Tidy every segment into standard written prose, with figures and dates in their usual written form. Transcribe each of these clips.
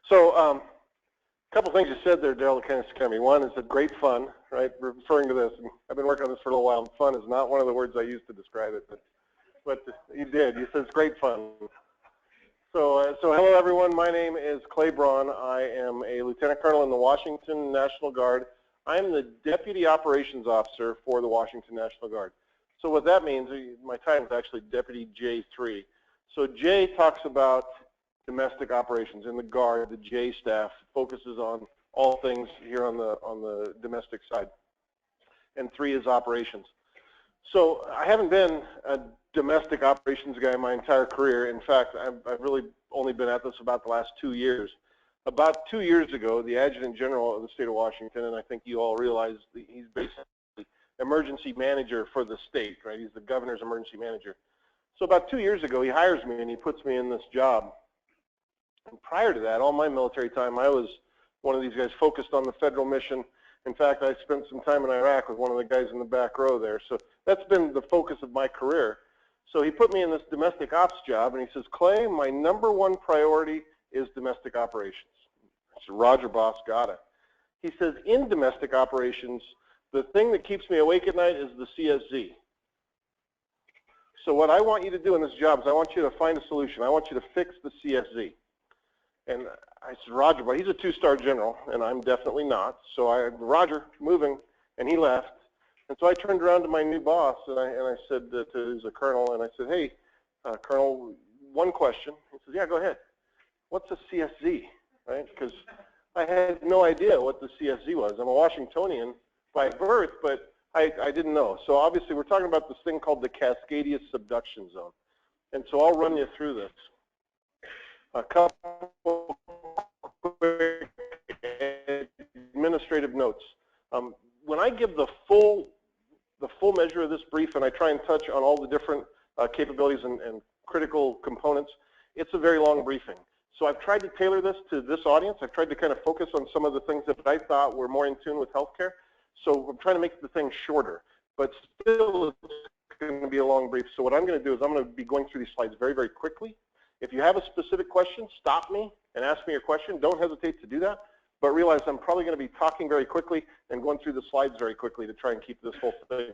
So a couple things you said there, Daryl, that kind of scared me. One is that great fun, right? Referring to this, and I've been working on this for a little while, and fun is not one of the words I used to describe it, but you did. You said it's great fun. So hello everyone. My name is Clay Braun. I am a lieutenant colonel in the Washington National Guard. I am the deputy operations officer for the Washington National Guard. So what that means, my title is actually Deputy J3. So J talks about domestic operations in the Guard. The J staff focuses on all things here on the domestic side, and 3 is operations. So I haven't been a domestic operations guy my entire career. In fact, I've really only been at this about the last 2 years. About 2 years ago, the Adjutant General of the state of Washington, and I think you all realize he's basically emergency manager for the state, right? He's the governor's emergency manager. So about 2 years ago, he hires me and he puts me in this job. And prior to that, all my military time, I was one of these guys focused on the federal mission. In fact, I spent some time in Iraq with one of the guys in the back row there. So that's been the focus of my career. So he put me in this domestic ops job, and he says, Clay, my #1 priority is domestic operations. I said, Roger, boss, got it. He says, in domestic operations, the thing that keeps me awake at night is the CSZ. So what I want you to do in this job is I want you to find a solution. I want you to fix the CSZ. And I said, Roger, but he's a 2-star general, and I'm definitely not. So Roger, moving, and he left. And so I turned around to my new boss, and I said he's a colonel, and I said, hey, Colonel, one question. He says, yeah, go ahead. What's a CSZ, right? Because I had no idea what the CSZ was. I'm a Washingtonian by birth, but I didn't know. So obviously we're talking about this thing called the Cascadia Subduction Zone. And so I'll run you through this. A couple quick administrative notes. When I give the full measure of this brief, and I try and touch on all the different capabilities and critical components, it's a very long briefing. So I've tried to tailor this to this audience. I've tried to kind of focus on some of the things that I thought were more in tune with healthcare. So I'm trying to make the thing shorter, but still it's going to be a long brief. So what I'm going to do is I'm going to be going through these slides very, very quickly. If you have a specific question, stop me and ask me your question. Don't hesitate to do that, but realize I'm probably going to be talking very quickly and going through the slides very quickly to try and keep this whole thing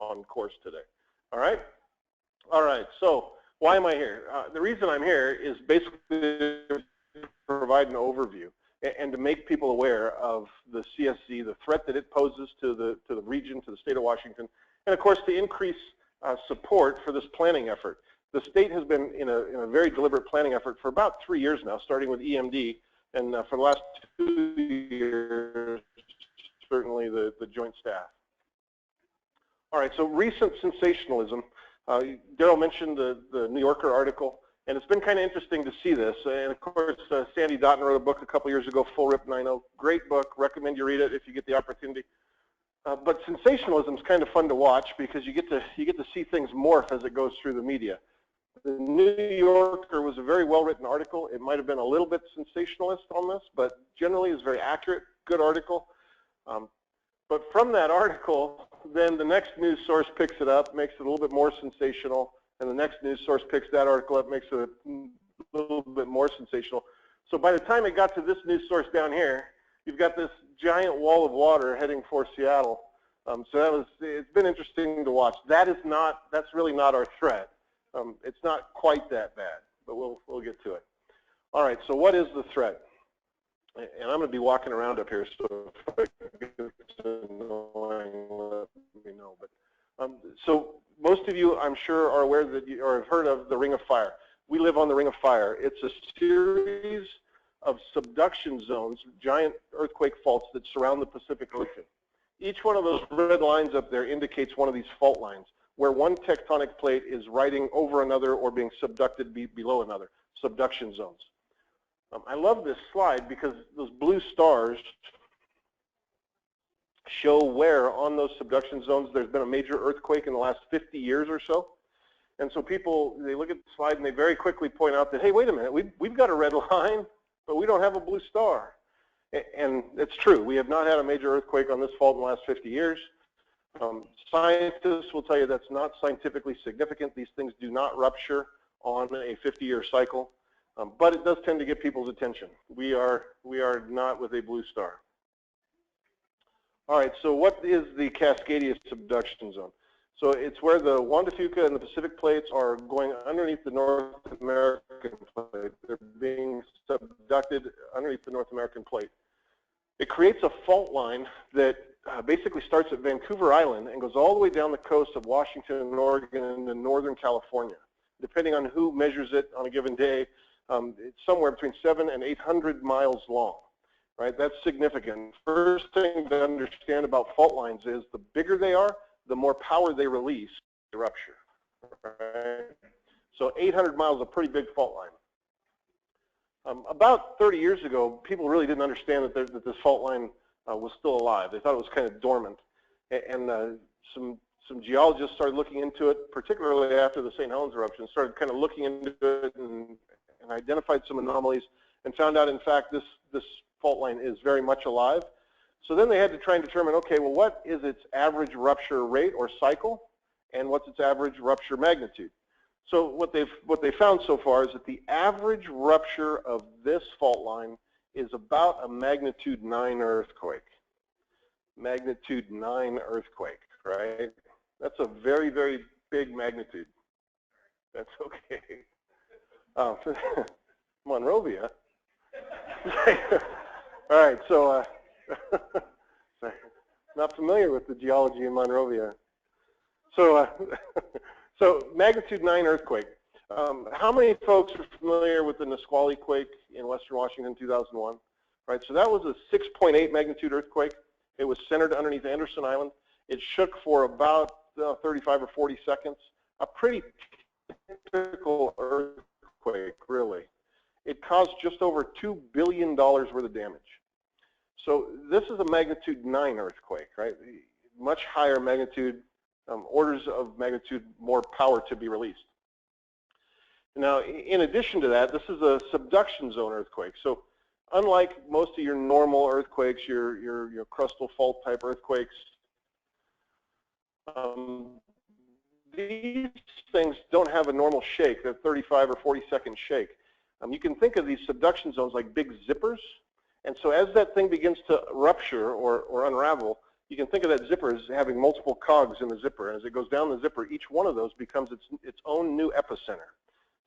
on course today. All right? All right, so why am I here? The reason I'm here is basically to provide an overview and to make people aware of the CSZ, the threat that it poses to the region, to the state of Washington, and of course to increase support for this planning effort. The state has been in a very deliberate planning effort for about 3 years now, starting with EMD, and for the last 2 years, certainly the Joint Staff. All right, so recent sensationalism. Daryl mentioned the New Yorker article, and it's been kind of interesting to see this. And of course, Sandy Doughton wrote a book a couple years ago, Full Rip 9.0. Great book. Recommend you read it if you get the opportunity. But sensationalism is kind of fun to watch because you get to see things morph as it goes through the media. The New Yorker was a very well-written article. It might have been a little bit sensationalist on this, but generally is very accurate, good article. But from that article, then the next news source picks it up, makes it a little bit more sensational, and the next news source picks that article up, makes it a little bit more sensational. So by the time it got to this news source down here, you've got this giant wall of water heading for Seattle. So it's been interesting to watch. That's really not our threat. It's not quite that bad, but we'll get to it. All right, so what is the threat? And I'm going to be walking around up here, so if it's annoying, let me know. But so most of you, I'm sure, are aware that or have heard of the Ring of Fire. We live on the Ring of Fire. It's a series of subduction zones, giant earthquake faults that surround the Pacific Ocean. Each one of those red lines up there indicates one of these fault lines, where one tectonic plate is riding over another or being subducted below another, subduction zones. I love this slide because those blue stars show where on those subduction zones there's been a major earthquake in the last 50 years or so. And so people, they look at the slide and they very quickly point out that, hey, wait a minute, we've got a red line, but we don't have a blue star. And it's true, we have not had a major earthquake on this fault in the last 50 years. Scientists will tell you that's not scientifically significant. These things do not rupture on a 50-year cycle. But it does tend to get people's attention. We are not with a blue star. All right, so what is the Cascadia subduction zone? So it's where the Juan de Fuca and the Pacific plates are going underneath the North American plate. They're being subducted underneath the North American plate. It creates a fault line that basically starts at Vancouver Island and goes all the way down the coast of Washington and Oregon into northern California. Depending on who measures it on a given day, it's somewhere between 700 and 800 miles long. Right, that's significant. First thing to understand about fault lines is the bigger they are, the more power they release to rupture. Right? So 800 miles is a pretty big fault line. About 30 years ago, people really didn't understand that this fault line was still alive. They thought it was kind of dormant. And some geologists started looking into it, particularly after the St. Helens eruption, started kind of looking into it and identified some anomalies and found out, in fact, this fault line is very much alive. So then they had to try and determine, okay, well, what is its average rupture rate or cycle, and what's its average rupture magnitude? So what they've found so far is that the average rupture of this fault line is about a magnitude 9 earthquake. Magnitude 9 earthquake, right? That's a very, very big magnitude. That's okay. Monrovia. All right, so not familiar with the geology in Monrovia. So, so magnitude 9 earthquake. How many folks are familiar with the Nisqually quake in Western Washington, 2001? Right, so that was a 6.8 magnitude earthquake. It was centered underneath Anderson Island. It shook for about 35 or 40 seconds. A pretty typical earthquake, really. It caused just over $2 billion worth of damage. So this is a magnitude 9 earthquake, right? Much higher magnitude, orders of magnitude more power to be released. Now, in addition to that, this is a subduction zone earthquake. So unlike most of your normal earthquakes, your crustal fault type earthquakes, these things don't have a normal shake, that 35 or 40 second shake. You can think of these subduction zones like big zippers. And so as that thing begins to rupture or unravel, you can think of that zipper as having multiple cogs in the zipper. And as it goes down the zipper, each one of those becomes its own new epicenter.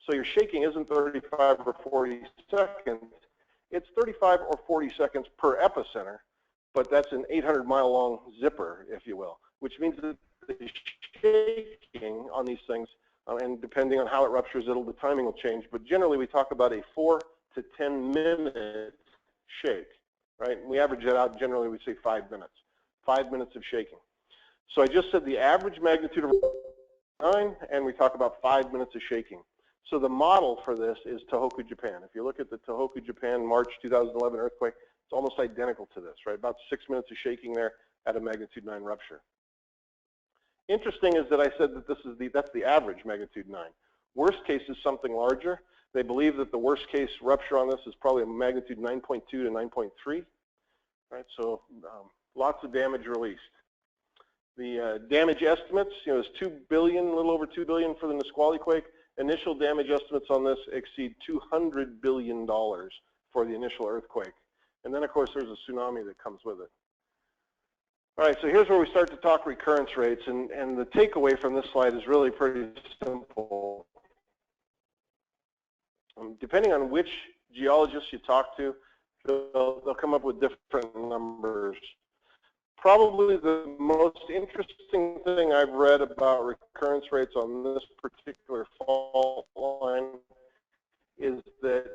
So your shaking isn't 35 or 40 seconds. It's 35 or 40 seconds per epicenter, but that's an 800-mile long zipper, if you will, which means that the shaking on these things, and depending on how it ruptures, the timing will change. But generally, we talk about a 4 to 10 minute shake, right? And we average that out. Generally, we say 5 minutes. 5 minutes of shaking. So I just said the average magnitude of 9, and we talk about 5 minutes of shaking. So the model for this is Tohoku, Japan. If you look at the Tohoku, Japan, March 2011 earthquake, it's almost identical to this, right? About 6 minutes of shaking there at a magnitude 9 rupture. Interesting is that I said that that's the average magnitude 9. Worst case is something larger. They believe that the worst case rupture on this is probably a magnitude 9.2 to 9.3. Right, so lots of damage released. The damage estimates, is $2 billion, a little over $2 billion for the Nisqually quake. Initial damage estimates on this exceed $200 billion for the initial earthquake. And then, of course, there's a tsunami that comes with it. All right, so here's where we start to talk recurrence rates, and the takeaway from this slide is really pretty simple. Depending on which geologist you talk to, they'll come up with different numbers. Probably the most interesting thing I've read about recurrence rates on this particular fault line is that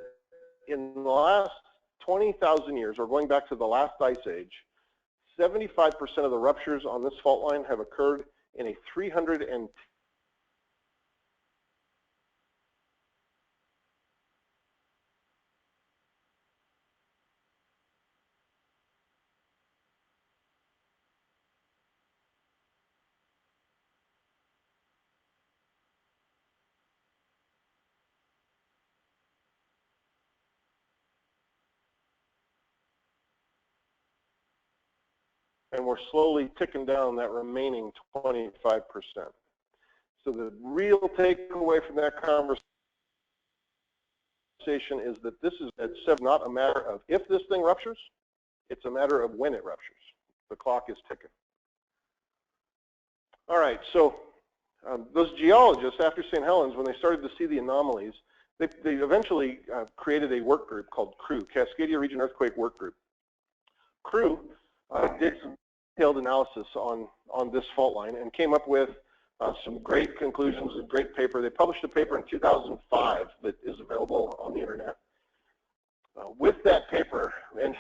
in the last 20,000 years, or going back to the last ice age, 75% of the ruptures on this fault line have occurred in a 310 and we're slowly ticking down that remaining 25%. So the real takeaway from that conversation conversation is that this is not a matter of if this thing ruptures, it's a matter of when it ruptures. The clock is ticking. All right, so those geologists after St. Helens, when they started to see the anomalies, they eventually created a work group called CREW, Cascadia Region Earthquake Work Group. CREW did some detailed analysis on this fault line and came up with some great conclusions, a great paper. They published a paper in 2005 that is available on the internet. With that paper, and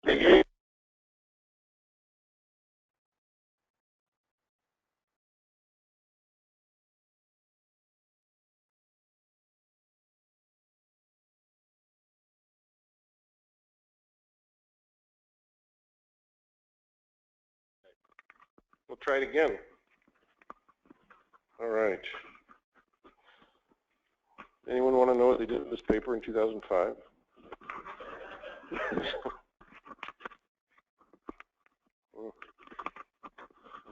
they gave we'll try it again. All right. Anyone want to know what they did with this paper in 2005?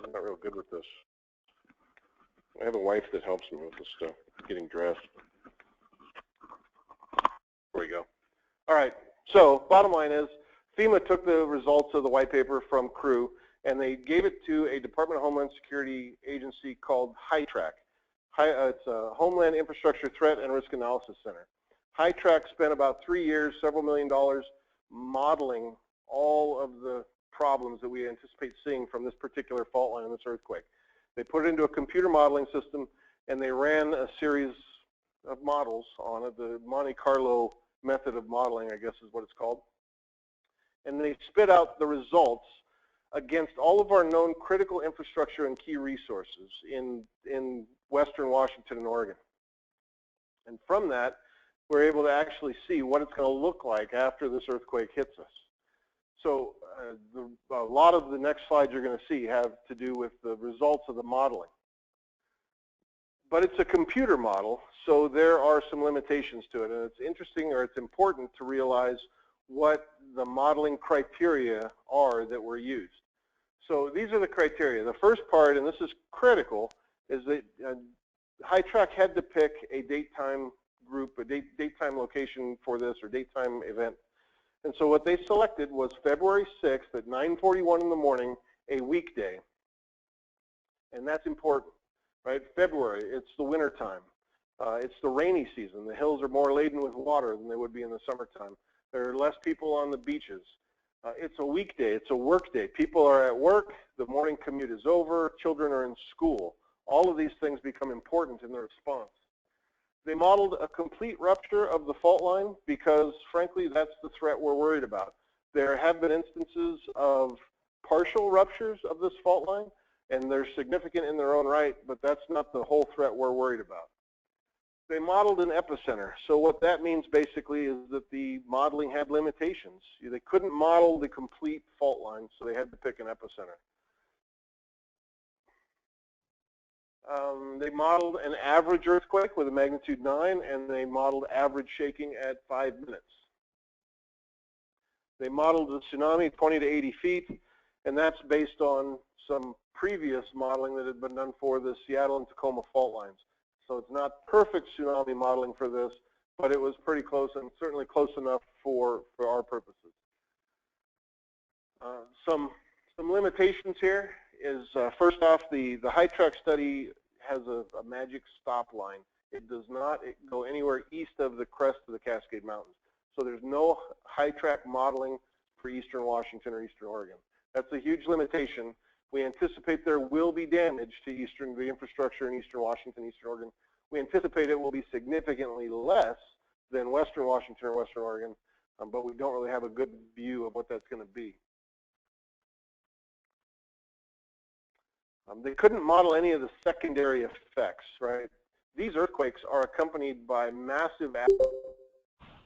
I'm not real good with this. I have a wife that helps me with this stuff, getting dressed. There we go. All right, so bottom line is FEMA took the results of the white paper from CREW and they gave it to a Department of Homeland Security agency called HITRAC. It's a Homeland Infrastructure Threat and Risk Analysis Center. HITRAC spent about 3 years, several $1 million, modeling all of the problems that we anticipate seeing from this particular fault line and this earthquake. They put it into a computer modeling system and they ran a series of models on it, the Monte Carlo method of modeling, I guess is what it's called. And they spit out the results against all of our known critical infrastructure and key resources in Western Washington and Oregon. And from that, we're able to actually see what it's going to look like after this earthquake hits us. So a lot of the next slides you're going to see have to do with the results of the modeling. But it's a computer model, so there are some limitations to it. And it's interesting, or it's important to realize what the modeling criteria are that were used. So these are the criteria. The first part, and this is critical, is that HITRAC had to pick a date-time group, a date-time location for this, or date-time event. And so what they selected was February 6th at 9:41 in the morning, a weekday. And that's important, right? February, it's the winter time. It's the rainy season. The hills are more laden with water than they would be in the summertime. There are less people on the beaches. It's a weekday. It's a work day. People are at work. The morning commute is over. Children are in school. All of these things become important in the response. They modeled a complete rupture of the fault line because, frankly, that's the threat we're worried about. There have been instances of partial ruptures of this fault line, and they're significant in their own right, but that's not the whole threat we're worried about. They modeled an epicenter. So what that means basically is that the modeling had limitations. They couldn't model the complete fault line, so they had to pick an epicenter. They modeled an average earthquake with a magnitude 9, and they modeled average shaking at 5 minutes. They modeled the tsunami 20 to 80 feet, and that's based on some previous modeling that had been done for the Seattle and Tacoma fault lines. So it's not perfect tsunami modeling for this, but it was pretty close and certainly close enough for our purposes. Some limitations here is, first off, the HITRAC study has a magic stop line. It does not go anywhere east of the crest of the Cascade Mountains. So there's no HITRAC modeling for Eastern Washington or Eastern Oregon. That's a huge limitation. We anticipate there will be damage to the infrastructure in Eastern Washington, Eastern Oregon. We anticipate it will be significantly less than Western Washington or Western Oregon, but we don't really have a good view of what that's going to be. They couldn't model any of the secondary effects, right? These earthquakes are accompanied by massive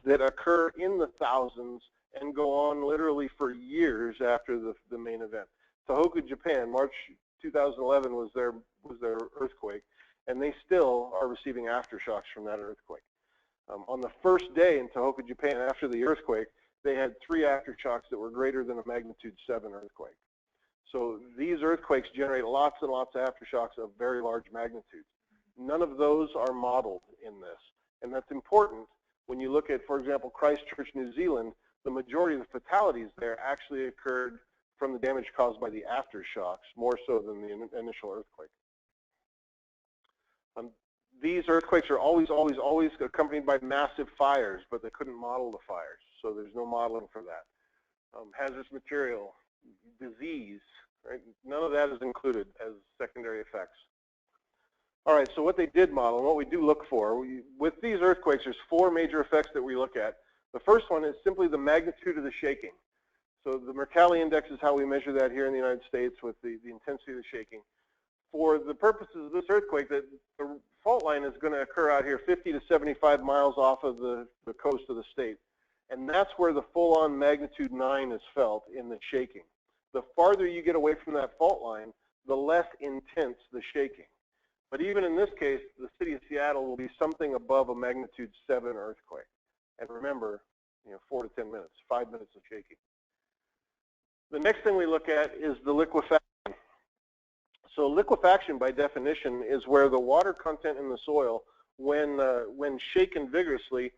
that occur in the thousands and go on literally for years after the main event. Tohoku, Japan, March 2011 was their earthquake, and they still are receiving aftershocks from that earthquake. On the first day in Tohoku, Japan, after the earthquake, they had 3 aftershocks that were greater than a magnitude 7 earthquake. So these earthquakes generate lots and lots of aftershocks of very large magnitudes. None of those are modeled in this. And that's important when you look at, for example, Christchurch, New Zealand. The majority of the fatalities there actually occurred from the damage caused by the aftershocks, more so than the initial earthquake. These earthquakes are always accompanied by massive fires, but they couldn't model the fires, so there's no modeling for that. Hazardous material, disease, right? None of that is included as secondary effects. All right, so what they did model and what we do look for, with these earthquakes, there's 4 major effects that we look at. The first one is simply the magnitude of the shaking. So the Mercalli index is how we measure that here in the United States with the intensity of the shaking. For the purposes of this earthquake, the fault line is going to occur out here 50 to 75 miles off of the coast of the state. And that's where the full-on magnitude 9 is felt in the shaking. The farther you get away from that fault line, the less intense the shaking. But even in this case, the city of Seattle will be something above a magnitude 7 earthquake. And remember, 4 to 10 minutes, 5 minutes of shaking. The next thing we look at is the liquefaction. So liquefaction, by definition, is where the water content in the soil, when shaken vigorously,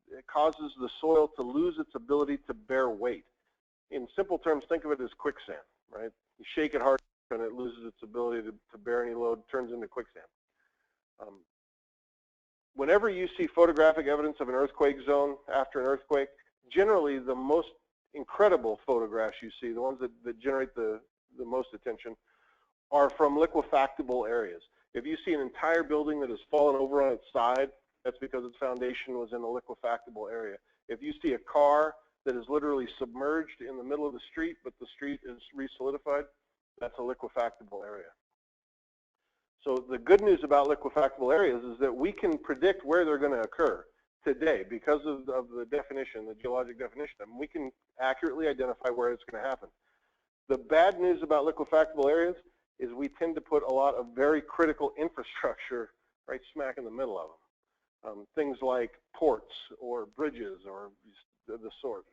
it causes the soil to lose its ability to bear weight. In simple terms, think of it as quicksand, right? You shake it hard and it loses its ability to bear any load, turns into quicksand. Whenever you see photographic evidence of an earthquake zone after an earthquake, generally the most incredible photographs you see, the ones that generate the most attention, are from liquefactable areas. If you see an entire building that has fallen over on its side, that's because its foundation was in a liquefactable area. If you see a car that is literally submerged in the middle of the street, but the street is re-solidified, that's a liquefactable area. So the good news about liquefactable areas is that we can predict where they're going to occur today because of the definition, the geologic definition. I mean, we can accurately identify where it's going to happen. The bad news about liquefactable areas is we tend to put a lot of very critical infrastructure right smack in the middle of them. Things like ports or bridges or the sort.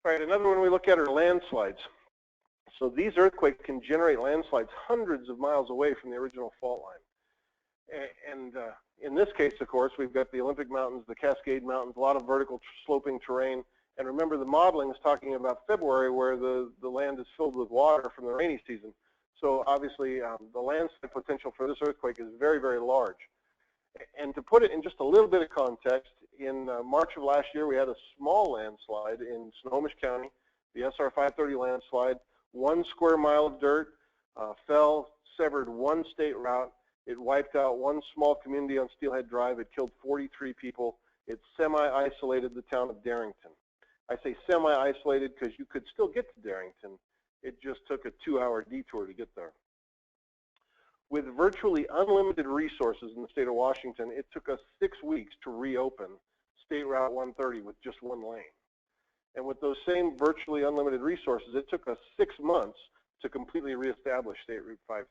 All right, another one we look at are landslides. So these earthquakes can generate landslides hundreds of miles away from the original fault line. And in this case, of course, we've got the Olympic Mountains, the Cascade Mountains, a lot of vertical sloping terrain. And remember, the modeling is talking about February, where the land is filled with water from the rainy season. So obviously, the landslide potential for this earthquake is very, very large. And to put it in just a little bit of context, in March of last year, we had a small landslide in Snohomish County, the SR 530 landslide. 1 square mile of dirt fell, severed 1 state route. It wiped out 1 small community on Steelhead Drive. It killed 43 people. It semi-isolated the town of Darrington. I say semi-isolated because you could still get to Darrington. It just took a 2-hour detour to get there. With virtually unlimited resources in the state of Washington, it took us 6 weeks to reopen State Route 130 with just 1 lane. And with those same virtually unlimited resources, it took us 6 months to completely reestablish State Route 5.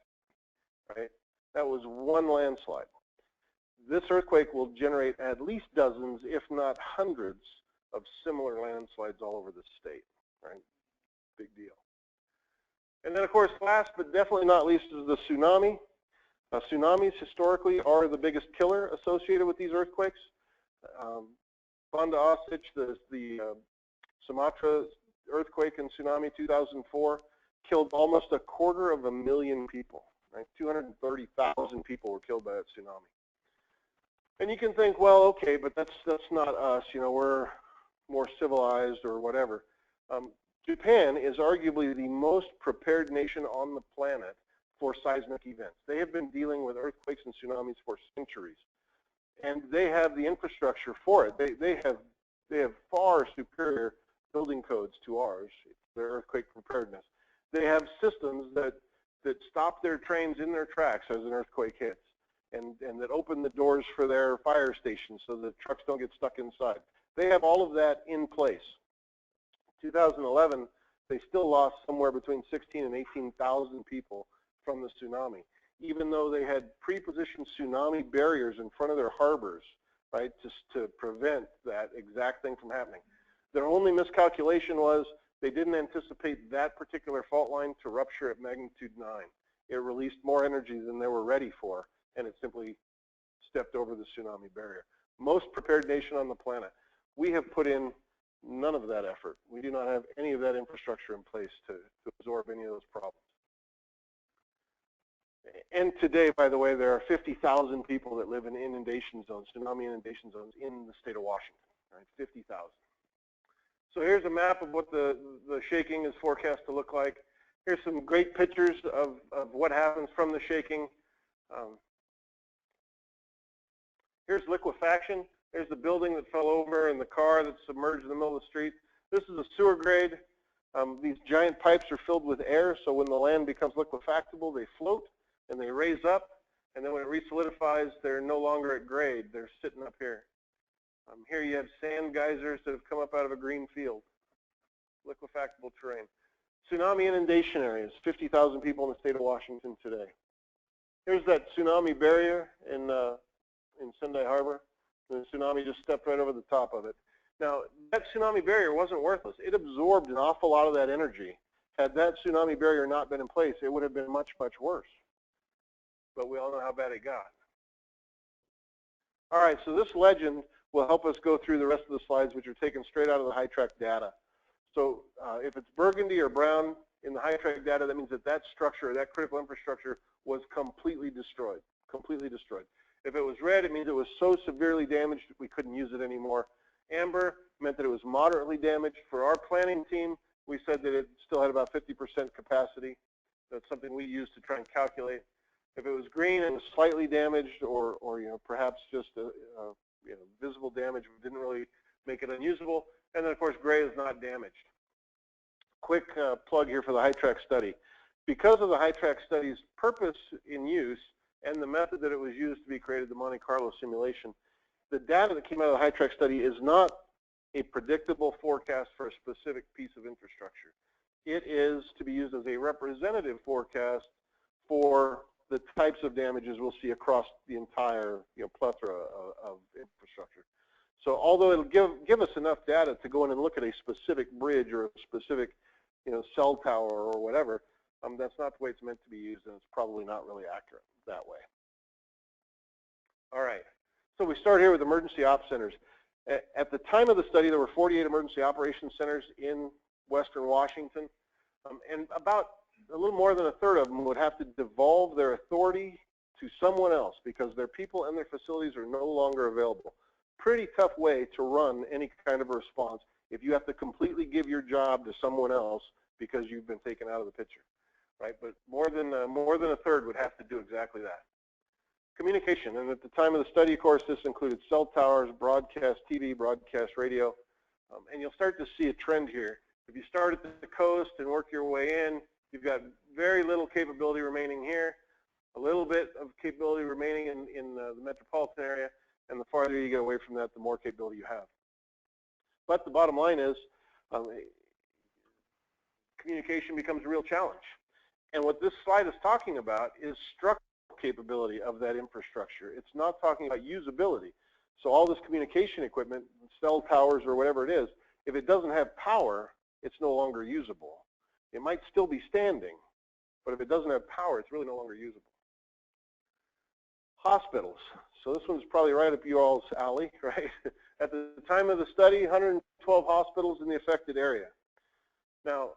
Right? That was 1 landslide. This earthquake will generate at least dozens, if not hundreds, of similar landslides all over the state. Right? Big deal. And then, of course, last but definitely not least is the tsunami. Tsunamis historically are the biggest killer associated with these earthquakes. Banda Aceh, the Sumatra earthquake and tsunami 2004 killed almost 250,000 people. Right? 230,000 people were killed by that tsunami. And you can think, well, okay, but that's not us. We're more civilized or whatever. Japan is arguably the most prepared nation on the planet for seismic events. They have been dealing with earthquakes and tsunamis for centuries, and they have the infrastructure for it. They have far superior building codes to ours, their earthquake preparedness. They have systems that stop their trains in their tracks as an earthquake hits, and that open the doors for their fire stations so the trucks don't get stuck inside. They have all of that in place. 2011, they still lost somewhere between 16,000 and 18,000 people from the tsunami, even though they had pre-positioned tsunami barriers in front of their harbors, right, just to prevent that exact thing from happening. Their only miscalculation was they didn't anticipate that particular fault line to rupture at magnitude 9. It released more energy than they were ready for, and it simply stepped over the tsunami barrier. Most prepared nation on the planet. We have put in none of that effort. We do not have any of that infrastructure in place to absorb any of those problems. And today, by the way, there are 50,000 people that live in inundation zones, tsunami inundation zones in the state of Washington, right? 50,000. So here's a map of what the shaking is forecast to look like. Here's some great pictures of what happens from the shaking. Here's liquefaction. There's the building that fell over and the car that's submerged in the middle of the street. This is a sewer grade. These giant pipes are filled with air, so when the land becomes liquefactable, they float and they raise up, and then when it resolidifies, they're no longer at grade. They're sitting up here. Here you have sand geysers that have come up out of a green field, liquefactable terrain. Tsunami inundation areas, 50,000 people in the state of Washington today. Here's that tsunami barrier in Sendai Harbor. The tsunami just stepped right over the top of it. Now, that tsunami barrier wasn't worthless. It absorbed an awful lot of that energy. Had that tsunami barrier not been in place, it would have been much, much worse. But we all know how bad it got. All right, so this legend will help us go through the rest of the slides, which are taken straight out of the high-track data. So if it's burgundy or brown in the high-track data, that means that that structure, that critical infrastructure, was completely destroyed, completely destroyed. If it was red, it means it was so severely damaged that we couldn't use it anymore. Amber meant that it was moderately damaged. For our planning team, we said that it still had about 50% capacity. That's something we used to try and calculate. If it was green, it was slightly damaged, or perhaps just visible damage. We didn't really make it unusable. And then, of course, gray is not damaged. Quick plug here for the high-track study. Because of the high-track study's purpose in use and the method that it was used to be created, the Monte Carlo simulation, the data that came out of the high-track study is not a predictable forecast for a specific piece of infrastructure. It is to be used as a representative forecast for the types of damages we'll see across the entire plethora of infrastructure. So although it'll give us enough data to go in and look at a specific bridge or a specific cell tower or whatever, that's not the way it's meant to be used, and it's probably not really accurate that way. All right, so we start here with emergency ops centers. At the time of the study, there were 48 emergency operations centers in Western Washington, and about a little more than a third of them would have to devolve their authority to someone else because their people and their facilities are no longer available. Pretty tough way to run any kind of a response if you have to completely give your job to someone else because you've been taken out of the picture, right? But more than a third would have to do exactly that. Communication, and at the time of the study, of course, this included cell towers, broadcast TV, broadcast radio, and you'll start to see a trend here. If you start at the coast and work your way in, you've got very little capability remaining here, a little bit of capability remaining in the metropolitan area, and the farther you get away from that, the more capability you have. But the bottom line is communication becomes a real challenge. And what this slide is talking about is structural capability of that infrastructure. It's not talking about usability. So all this communication equipment, cell towers or whatever it is, if it doesn't have power, it's no longer usable. It might still be standing, but if it doesn't have power, it's really no longer usable. Hospitals. So this one's probably right up you all's alley, right? At the time of the study, 112 hospitals in the affected area. Now,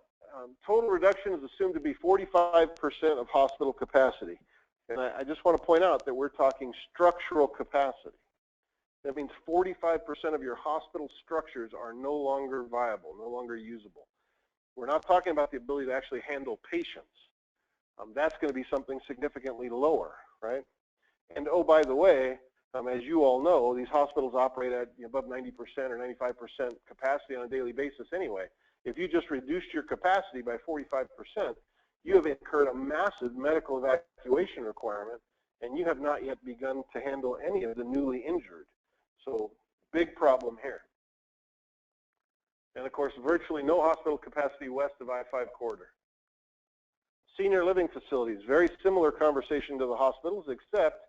total reduction is assumed to be 45% of hospital capacity. And I just want to point out that we're talking structural capacity. That means 45% of your hospital structures are no longer viable, no longer usable. We're not talking about the ability to actually handle patients. That's going to be something significantly lower, right? And oh, by the way, as you all know, these hospitals operate at above 90% or 95% capacity on a daily basis anyway. If you just reduced your capacity by 45%, you have incurred a massive medical evacuation requirement, and you have not yet begun to handle any of the newly injured. So big problem here. And of course, virtually no hospital capacity west of I-5 corridor. Senior living facilities, very similar conversation to the hospitals, except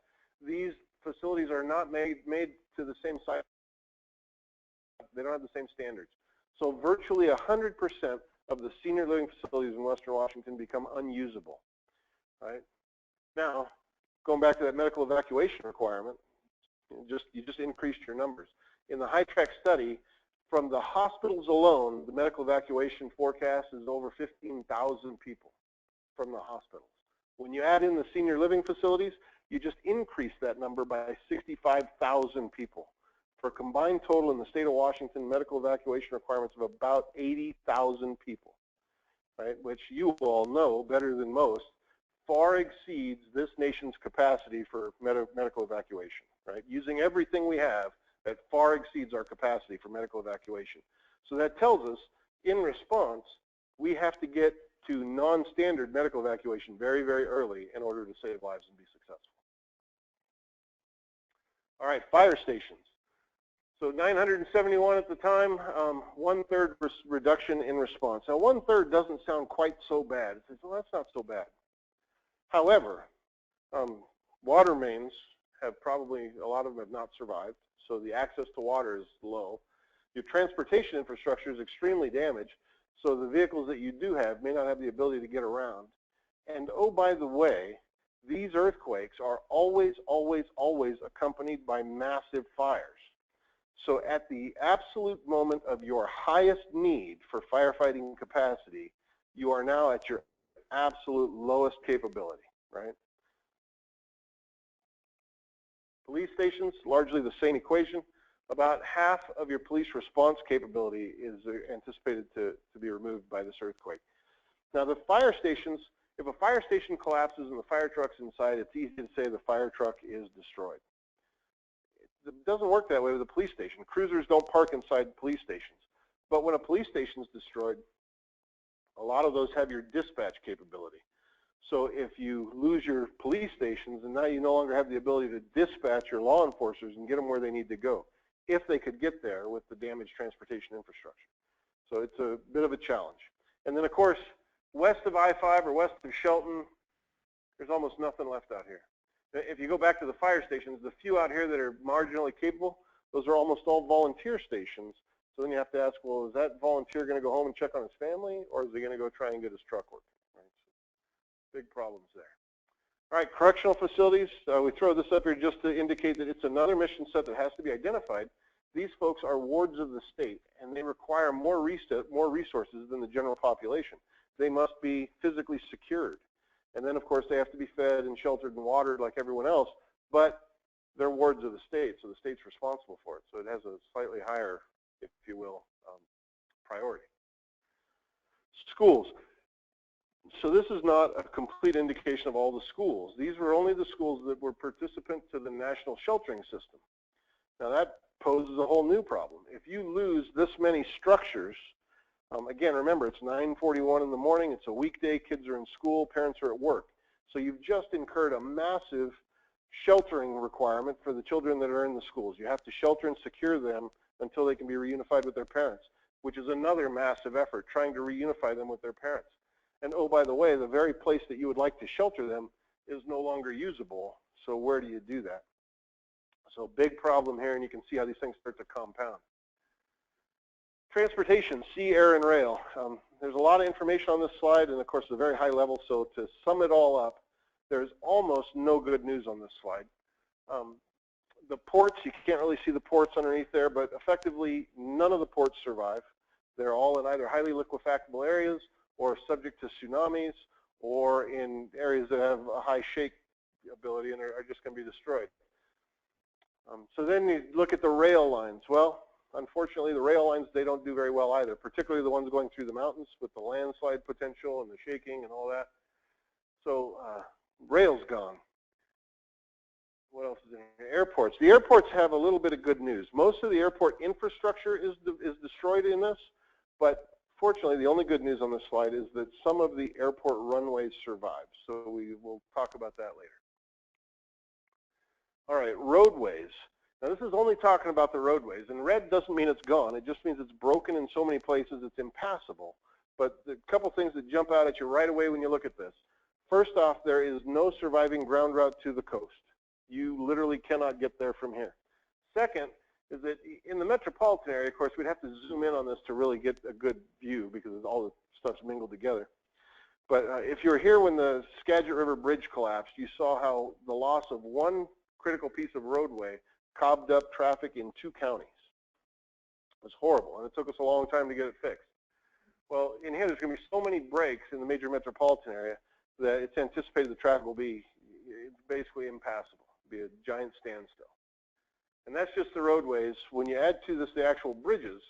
these facilities are not made to the same size. They don't have the same standards. So virtually 100% of the senior living facilities in Western Washington become unusable, right? Now, going back to that medical evacuation requirement, you just increased your numbers. In the high-track study, from the hospitals alone, the medical evacuation forecast is over 15,000 people from the hospitals. When you add in the senior living facilities, you just increase that number by 65,000 people for a combined total in the state of Washington medical evacuation requirements of about 80,000 people, right? Which you all know better than most far exceeds this nation's capacity for medical evacuation, right? Using everything we have, that far exceeds our capacity for medical evacuation. So that tells us, in response, we have to get to non-standard medical evacuation very, very early in order to save lives and be successful. All right, fire stations. So 971 at the time, 1/3 reduction in response. Now 1/3 doesn't sound quite so bad. It says, well, that's not so bad. However, water mains have probably, a lot of them have not survived, so the access to water is low. Your transportation infrastructure is extremely damaged, so the vehicles that you do have may not have the ability to get around. And oh, by the way, these earthquakes are always, always, always accompanied by massive fires. So at the absolute moment of your highest need for firefighting capacity, you are now at your absolute lowest capability, right? Police stations, largely the same equation. About half of your police response capability is anticipated to be removed by this earthquake. Now the fire stations, if a fire station collapses and the fire truck's inside, it's easy to say the fire truck is destroyed. It doesn't work that way with a police station. Cruisers don't park inside police stations. But when a police station is destroyed, a lot of those have your dispatch capability. So if you lose your police stations, and now you no longer have the ability to dispatch your law enforcers and get them where they need to go, if they could get there with the damaged transportation infrastructure. So it's a bit of a challenge. And then, of course, west of I-5 or west of Shelton, there's almost nothing left out here. If you go back to the fire stations, the few out here that are marginally capable, those are almost all volunteer stations. So then you have to ask, well, is that volunteer going to go home and check on his family, or is he going to go try and get his truck working? Right? So big problems there. All right, correctional facilities. We throw this up here just to indicate that it's another mission set that has to be identified. These folks are wards of the state, and they require more resources than the general population. They must be physically secured. And then, of course, they have to be fed and sheltered and watered like everyone else, but they're wards of the state, so the state's responsible for it. So it has a slightly higher, if you will, priority. Schools. So this is not a complete indication of all the schools. These were only the schools that were participant to the national sheltering system. Now that poses a whole new problem. If you lose this many structures, again, remember, it's 9:41 in the morning, it's a weekday, kids are in school, parents are at work. So you've just incurred a massive sheltering requirement for the children that are in the schools. You have to shelter and secure them until they can be reunified with their parents, which is another massive effort, trying to reunify them with their parents. And oh, by the way, the very place that you would like to shelter them is no longer usable. So where do you do that? So big problem here, and you can see how these things start to compound. Transportation, sea, air, and rail. There's a lot of information on this slide, and of course, it's a very high level. So to sum it all up, there's almost no good news on this slide. The ports, you can't really see the ports underneath there, but effectively, none of the ports survive. They're all in either highly liquefiable areas or subject to tsunamis, or in areas that have a high shake ability and are just going to be destroyed. So then you look at the rail lines. Well, unfortunately, the rail lines, they don't do very well either, particularly the ones going through the mountains with the landslide potential and the shaking and all that. So rail's gone. What else is in here? Airports. The airports have a little bit of good news. Most of the airport infrastructure is destroyed in this, but fortunately, the only good news on this slide is that some of the airport runways survive. So we will talk about that later. All right, roadways. Now this is only talking about the roadways, and red doesn't mean it's gone. It just means it's broken in so many places it's impassable. But a couple things that jump out at you right away when you look at this. First off, there is no surviving ground route to the coast. You literally cannot get there from here. Second is that in the metropolitan area, of course, we'd have to zoom in on this to really get a good view because all the stuff's mingled together. But if you were here when the Skagit River Bridge collapsed, you saw how the loss of one critical piece of roadway cobbed up traffic in 2 counties. It was horrible, and it took us a long time to get it fixed. Well, in here, there's going to be so many breaks in the major metropolitan area that it's anticipated the traffic will be basically impassable. It'll be a giant standstill. And that's just the roadways. When you add to this the actual bridges,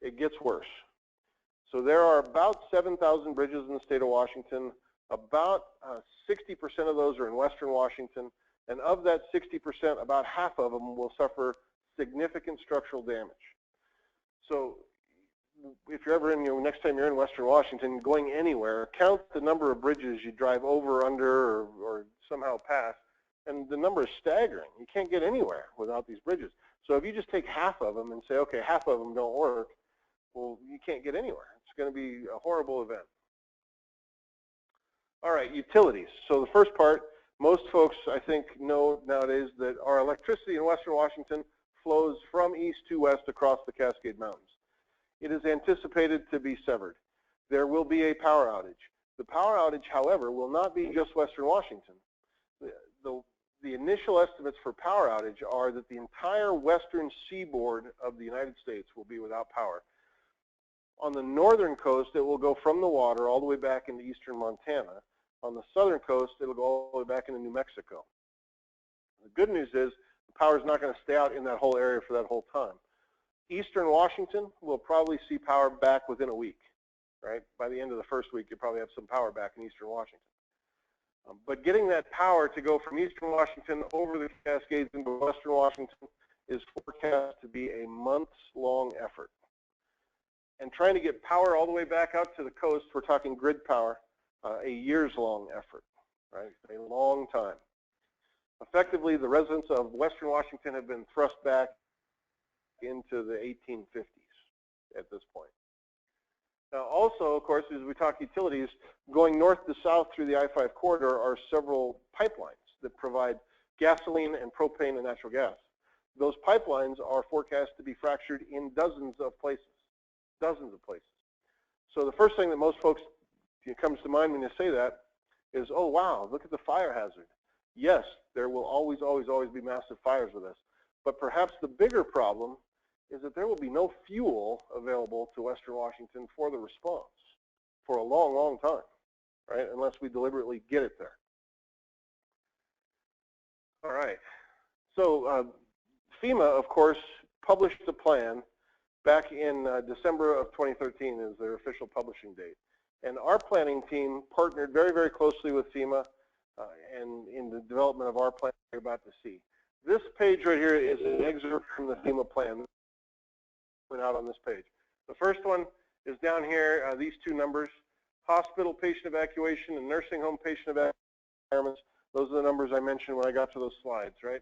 it gets worse. So there are about 7,000 bridges in the state of Washington. About 60% of those are in western Washington. And of that 60%, about half of them will suffer significant structural damage. So if you're ever in, next time you're in western Washington, going anywhere, count the number of bridges you drive over, under, or somehow past. And the number is staggering. You can't get anywhere without these bridges. So if you just take half of them and say, okay, half of them don't work, well, you can't get anywhere. It's going to be a horrible event. All right, utilities. So the first part, most folks, I think, know nowadays that our electricity in western Washington flows from east to west across the Cascade Mountains. It is anticipated to be severed. There will be a power outage. The power outage, however, will not be just western Washington. The initial estimates for power outage are that the entire western seaboard of the United States will be without power. On the northern coast, it will go from the water all the way back into eastern Montana. On the southern coast, it'll go all the way back into New Mexico. The good news is the power is not going to stay out in that whole area for that whole time. Eastern Washington will probably see power back within a week, right? By the end of the first week, you'll probably have some power back in eastern Washington. But getting that power to go from eastern Washington over the Cascades into western Washington is forecast to be a months-long effort. And trying to get power all the way back out to the coast, we're talking grid power, a years-long effort, right? A long time. Effectively, the residents of western Washington have been thrust back into the 1850s at this point. Now, also, of course, as we talk utilities, going north to south through the I-5 corridor are several pipelines that provide gasoline and propane and natural gas. Those pipelines are forecast to be fractured in dozens of places. Dozens of places. So the first thing that most folks comes to mind when you say that is, oh, wow, look at the fire hazard. Yes, there will always, always, always be massive fires with this. But perhaps the bigger problem is that there will be no fuel available to western Washington for the response for a long, long time, right, unless we deliberately get it there. All right. So FEMA, of course, published a plan back in December of 2013 is their official publishing date. And our planning team partnered very, very closely with FEMA and in the development of our plan you're about to see. This page right here is an excerpt from the FEMA plan that went out on this page. The first one is down here, these two numbers, hospital patient evacuation and nursing home patient evacuations. Those are the numbers I mentioned when I got to those slides, right?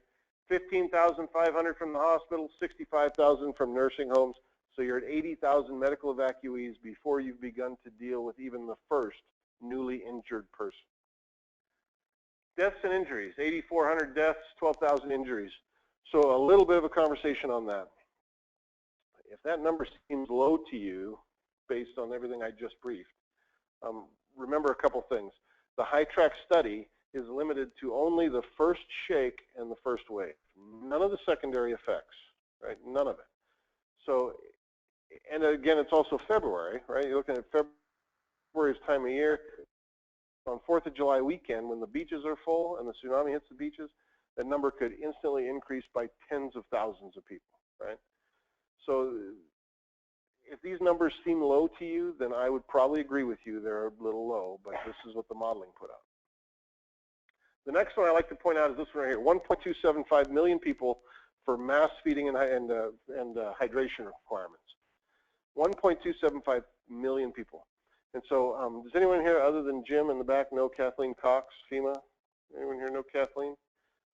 15,500 from the hospital, 65,000 from nursing homes. So you're at 80,000 medical evacuees before you've begun to deal with even the first newly injured person. Deaths and injuries, 8,400 deaths, 12,000 injuries. So a little bit of a conversation on that. If that number seems low to you, based on everything I just briefed, remember a couple things. The high-track study is limited to only the first shake and the first wave. None of the secondary effects, right? None of it. So, and again, it's also February, right? You're looking at February's time of year. On 4th of July weekend, when the beaches are full and the tsunami hits the beaches, that number could instantly increase by tens of thousands of people, right? So if these numbers seem low to you, then I would probably agree with you. They're a little low, but this is what the modeling put out. The next one I like to point out is this one right here, 1.275 million people for mass feeding and hydration requirements. 1.275 million people. And so does anyone here other than Jim in the back know Kathleen Cox, FEMA? Anyone here know Kathleen?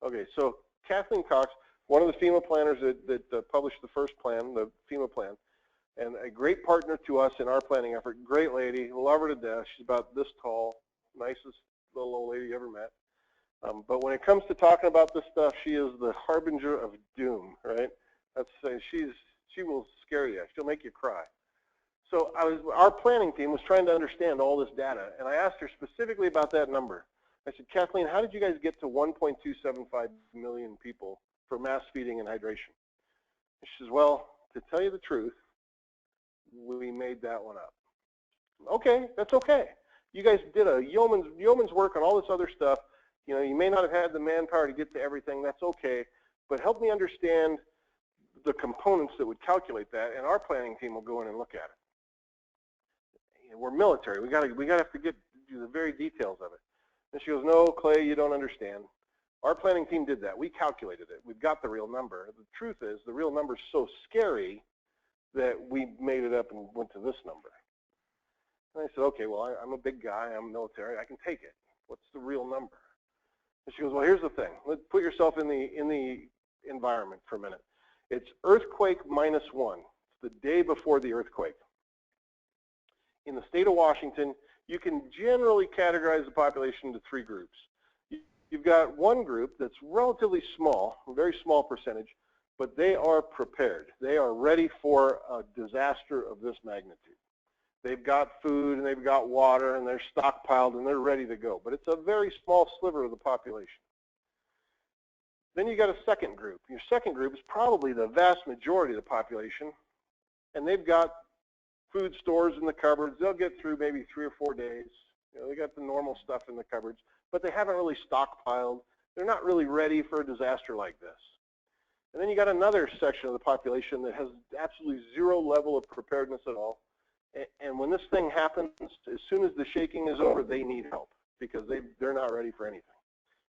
Okay, so Kathleen Cox, one of the FEMA planners that published the first plan, the FEMA plan, and a great partner to us in our planning effort, great lady, love her to death. She's about this tall, nicest little old lady you ever met. But when it comes to talking about this stuff, she is the harbinger of doom, right? She will scare you. She'll make you cry. So our planning team was trying to understand all this data, and I asked her specifically about that number. I said, Kathleen, how did you guys get to 1.275 million people for mass feeding and hydration? And she says, well, to tell you the truth, we made that one up. Okay, that's okay. You guys did a yeoman's work on all this other stuff. You know, you may not have had the manpower to get to everything. That's okay. But help me understand the components that would calculate that, and our planning team will go in and look at it. You know, we're military. We gotta have to get to the very details of it. And she goes, no, Clay, you don't understand. Our planning team did that. We calculated it. We've got the real number. The truth is, the real number is so scary that we made it up and went to this number. And I said, okay, well, I'm a big guy. I'm military. I can take it. What's the real number? And she goes, well, here's the thing. Let's put yourself in the environment for a minute. It's earthquake -1. It's the day before the earthquake. In the state of Washington, you can generally categorize the population into 3 groups. You've got one group that's relatively small, a very small percentage, but they are prepared. They are ready for a disaster of this magnitude. They've got food and they've got water and they're stockpiled and they're ready to go. But it's a very small sliver of the population. Then you got a second group. Your second group is probably the vast majority of the population, and they've got food stores in the cupboards. They'll get through maybe 3 or 4 days. You know, they got the normal stuff in the cupboards, but they haven't really stockpiled. They're not really ready for a disaster like this. And then you got another section of the population that has absolutely 0 level of preparedness at all. And when this thing happens, as soon as the shaking is over, they need help because they're not ready for anything.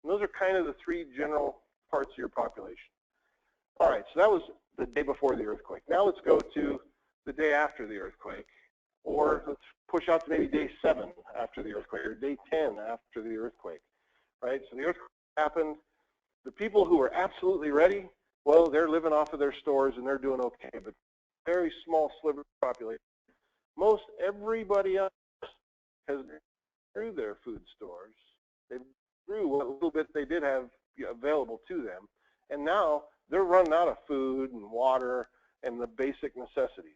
And those are kind of the 3 general parts of your population. All right, so that was the day before the earthquake. Now let's go to the day after the earthquake, or let's push out to maybe day 7 after the earthquake, or day 10 after the earthquake, right? So the earthquake happened. The people who are absolutely ready, well, they're living off of their stores and they're doing okay, but very small sliver of the population. Most everybody else has been through their food stores. They've through what little bit they did have available to them, and now they're running out of food and water and the basic necessities.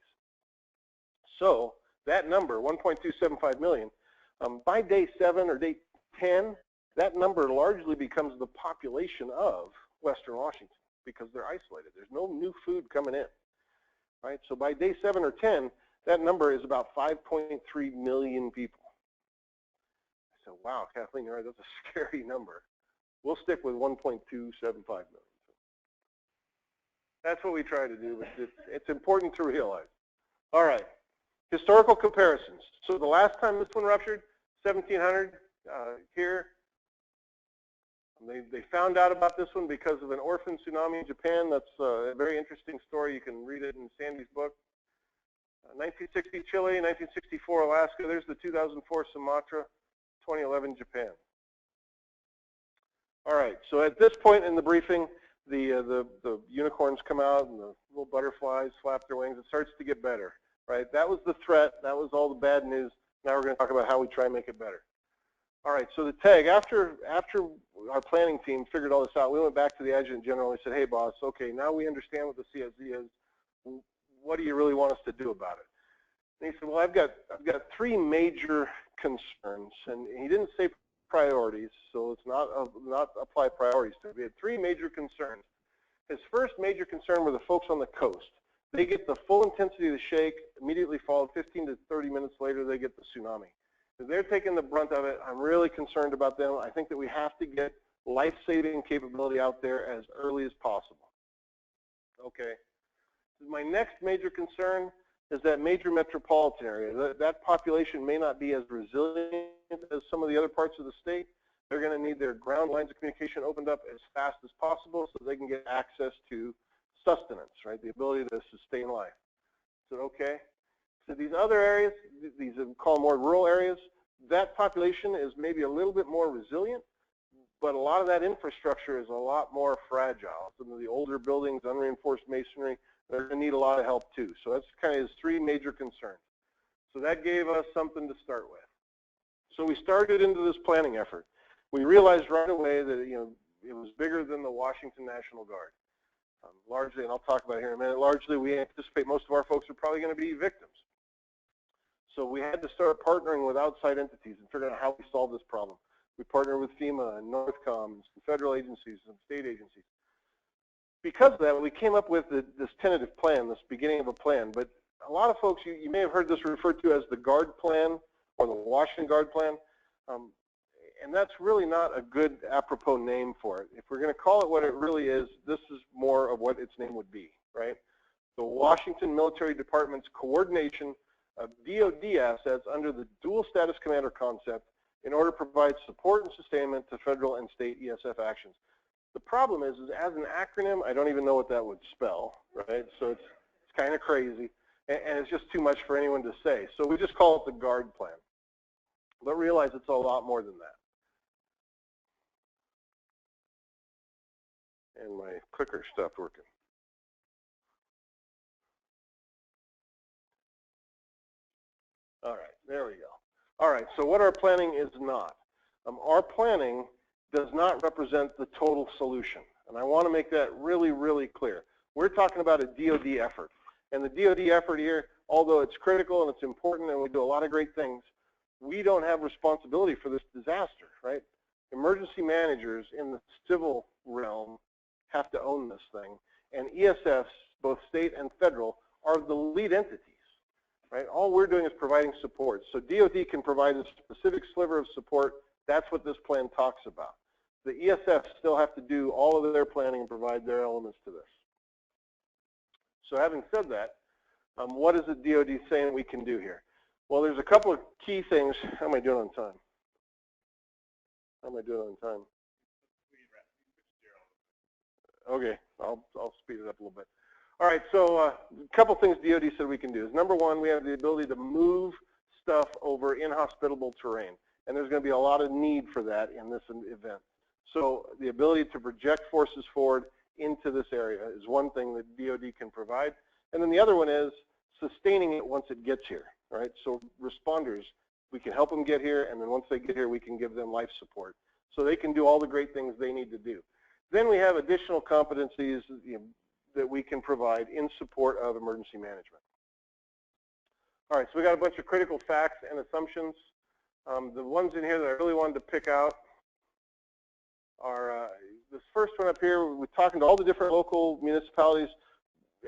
So that number, 1.275 million, by day 7 or day 10, that number largely becomes the population of Western Washington because they're isolated. There's no new food coming in, right? So by day 7 or 10, that number is about 5.3 million people. I said, wow, Kathleen, you're right, that's a scary number. We'll stick with 1.275 million. That's what we try to do, but it's important to realize. All right, historical comparisons. So the last time this one ruptured, 1700 here. They found out about this one because of an orphan tsunami in Japan. That's a very interesting story. You can read it in Sandy's book. 1960 Chile, 1964 Alaska. There's the 2004 Sumatra, 2011 Japan. All right, so at this point in the briefing, the unicorns come out and the little butterflies flap their wings. It starts to get better, right? That was the threat. That was all the bad news. Now we're going to talk about how we try and make it better. All right, so the TAG, after our planning team figured all this out, we went back to the adjutant general and we said, hey, boss, okay, now we understand what the CSZ is. What do you really want us to do about it? And he said, well, I've got 3 major concerns, and he didn't say priorities, so let's not apply priorities to it. We had 3 major concerns. His first major concern were the folks on the coast. They get the full intensity of the shake, immediately followed 15 to 30 minutes later, they get the tsunami. If they're taking the brunt of it, I'm really concerned about them. I think that we have to get life-saving capability out there as early as possible. Okay. My next major concern is that major metropolitan area. That population may not be as resilient as some of the other parts of the state. They're going to need their ground lines of communication opened up as fast as possible so they can get access to sustenance, right? The ability to sustain life. Is it okay? So these other areas, these are called more rural areas, that population is maybe a little bit more resilient, but a lot of that infrastructure is a lot more fragile. Some of the older buildings, unreinforced masonry, they're going to need a lot of help too. So that's kind of his 3 major concerns. So that gave us something to start with. So we started into this planning effort. We realized right away that it was bigger than the Washington National Guard. Largely, and I'll talk about it here in a minute, largely we anticipate most of our folks are probably going to be victims. So we had to start partnering with outside entities and figuring out how we solve this problem. We partnered with FEMA and NORTHCOM, some federal agencies, some state agencies. Because of that, we came up with this tentative plan, this beginning of a plan. But a lot of folks, you may have heard this referred to as the GUARD plan or the Washington GUARD plan. And that's really not a good apropos name for it. If we're going to call it what it really is, this is more of what its name would be, right? The Washington Military Department's coordination of DoD assets under the dual status commander concept in order to provide support and sustainment to federal and state ESF actions. The problem is as an acronym, I don't even know what that would spell, right? So it's kind of crazy, and it's just too much for anyone to say. So we just call it the GUARD plan. But realize it's a lot more than that. And my clicker stopped working. All right, there we go. All right, so what our planning is not. Our planning does not represent the total solution. And I want to make that really, really clear. We're talking about a DoD effort. And the DoD effort here, although it's critical and it's important and we do a lot of great things, we don't have responsibility for this disaster, right? Emergency managers in the civil realm have to own this thing. And ESFs, both state and federal, are the lead entities, right? All we're doing is providing support. So DoD can provide a specific sliver of support. That's what this plan talks about. The ESFs still have to do all of their planning and provide their elements to this. So having said that, what is the DoD saying we can do here? Well, there's a couple of key things. How am I doing on time? How am I doing on time? Okay, I'll speed it up a little bit. All right, so a couple things DoD said we can do is, number one, we have the ability to move stuff over inhospitable terrain. And there's going to be a lot of need for that in this event. So the ability to project forces forward into this area is one thing that DoD can provide. And then the other one is sustaining it once it gets here, right? So responders, we can help them get here, and then once they get here, we can give them life support. So they can do all the great things they need to do. Then we have additional competencies that we can provide in support of emergency management. All right, so we got a bunch of critical facts and assumptions. The ones in here that I really wanted to pick out are this first one up here. We're talking to all the different local municipalities.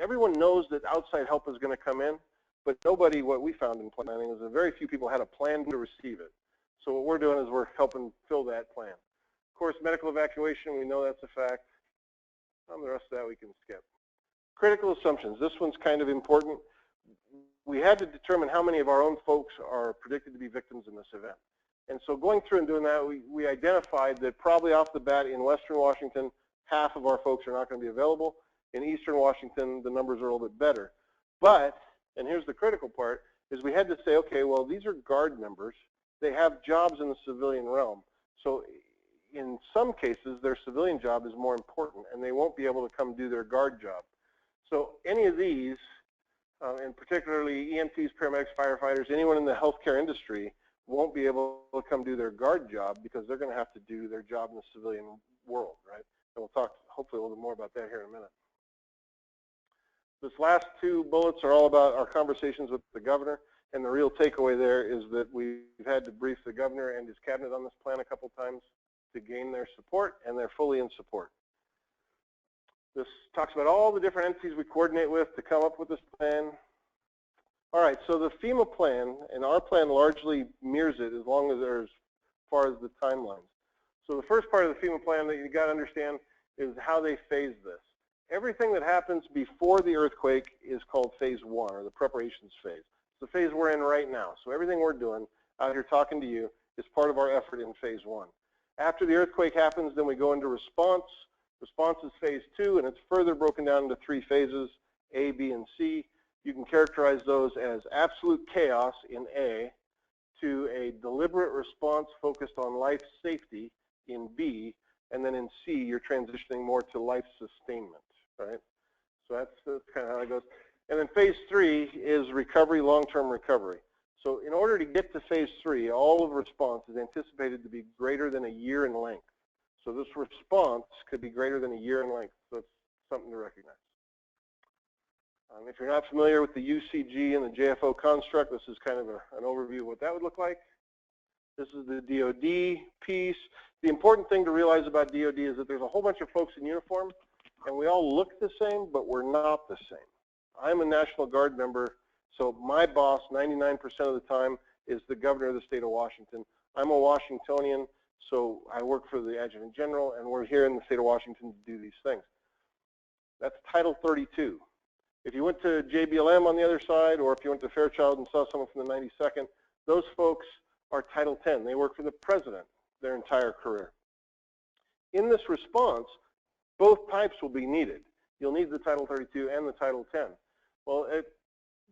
Everyone knows that outside help is going to come in, but nobody, what we found in planning is that very few people had a plan to receive it. So what we're doing is we're helping fill that plan. Of course, medical evacuation, we know that's a fact. The rest of that we can skip. Critical assumptions. This one's kind of important. We had to determine how many of our own folks are predicted to be victims in this event. And so going through and doing that, we identified that probably off the bat in Western Washington, half of our folks are not going to be available. In Eastern Washington, the numbers are a little bit better. But, and here's the critical part, is we had to say, okay, well, these are GUARD members. They have jobs in the civilian realm. So in some cases, their civilian job is more important, and they won't be able to come do their GUARD job. So any of these, and particularly EMTs, paramedics, firefighters, anyone in the healthcare industry won't be able to come do their GUARD job because they're going to have to do their job in the civilian world, right? And we'll talk hopefully a little bit more about that here in a minute. This last two bullets are all about our conversations with the governor, and the real takeaway there is that we've had to brief the governor and his cabinet on this plan a couple times to gain their support, and they're fully in support. This talks about all the different entities we coordinate with to come up with this plan. All right, so the FEMA plan, and our plan largely mirrors it as long as there's, as far as the timelines. So the first part of the FEMA plan that you got to understand is how they phase this. Everything that happens before the earthquake is called phase one, or the preparations phase. It's the phase we're in right now. So everything we're doing out here talking to you is part of our effort in phase one. After the earthquake happens, then we go into response. Response is phase two, and it's further broken down into three phases, A, B, and C. You can characterize those as absolute chaos in A, to a deliberate response focused on life safety in B, and then in C, you're transitioning more to life sustainment, right? So that's kind of how it goes. And then phase three is recovery, long-term recovery. So in order to get to phase three, all of response is anticipated to be greater than a year in length. So this response could be greater than a year in length. So it's something to recognize. If you're not familiar with the UCG and the JFO construct, this is kind of an overview of what that would look like. This is the DOD piece. The important thing to realize about DOD is that there's a whole bunch of folks in uniform, and we all look the same, but we're not the same. I'm a National Guard member, so my boss, 99% of the time, is the governor of the state of Washington. I'm a Washingtonian, so I work for the Adjutant General, and we're here in the state of Washington to do these things. That's Title 32. If you went to JBLM on the other side, or if you went to Fairchild and saw someone from the 92nd, those folks are Title 10. They work for the president their entire career. In this response, both types will be needed. You'll need the Title 32 and the Title 10. Well,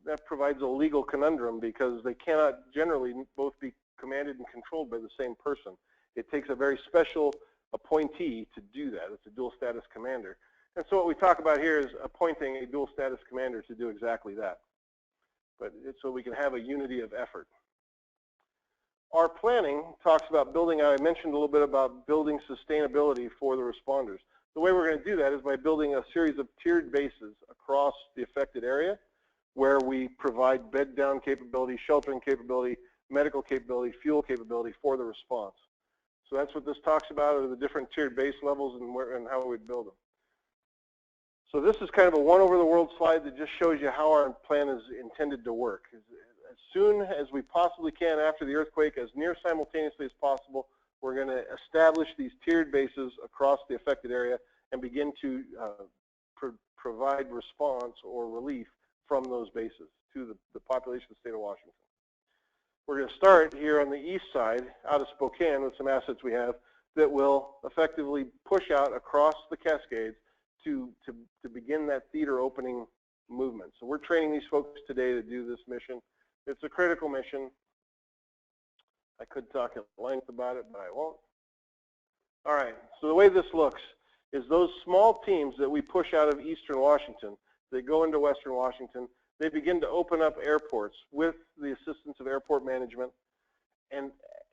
that provides a legal conundrum because they cannot generally both be commanded and controlled by the same person. It takes a very special appointee to do that. It's a dual status commander. And so what we talk about here is appointing a dual status commander to do exactly that. But it's so we can have a unity of effort. Our planning talks about building out, I mentioned a little bit about building sustainability for the responders. The way we're going to do that is by building a series of tiered bases across the affected area where we provide bed down capability, sheltering capability, medical capability, fuel capability for the response. So that's what this talks about, are the different tiered base levels and how we build them. So this is kind of a one over the world slide that just shows you how our plan is intended to work. As soon as we possibly can after the earthquake, as near simultaneously as possible, we're going to establish these tiered bases across the affected area and begin to provide response or relief from those bases to the population of the state of Washington. We're going to start here on the east side out of Spokane with some assets we have that will effectively push out across the Cascades to begin that theater opening movement. So we're training these folks today to do this mission. It's a critical mission. I could talk at length about it, but I won't. All right, so the way this looks is those small teams that we push out of eastern Washington, they go into western Washington, they begin to open up airports with the assistance of airport management. And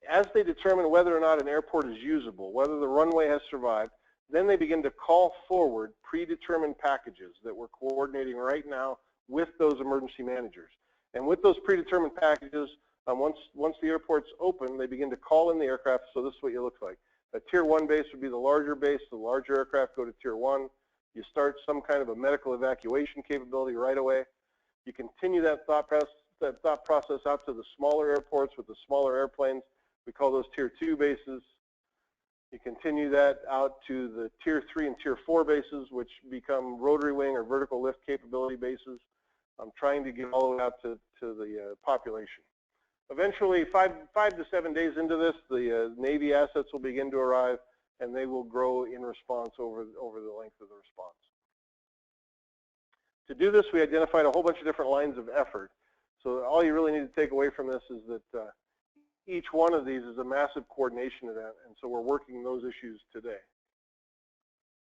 as they determine whether or not an airport is usable, whether the runway has survived, then they begin to call forward predetermined packages that we're coordinating right now with those emergency managers. And with those predetermined packages, once the airport's open, they begin to call in the aircraft. So this is what it looks like. A Tier 1 base would be the larger base. The larger aircraft go to Tier 1. You start some kind of a medical evacuation capability right away. You continue that thought process out to the smaller airports with the smaller airplanes. We call those Tier 2 bases. You continue that out to the Tier 3 and Tier 4 bases, which become rotary wing or vertical lift capability bases. I'm trying to get all the way out to the population. Eventually, five to 7 days into this, the Navy assets will begin to arrive, and they will grow in response over the length of the response. To do this, we identified a whole bunch of different lines of effort. So all you really need to take away from this is that each one of these is a massive coordination event, and so we're working those issues today.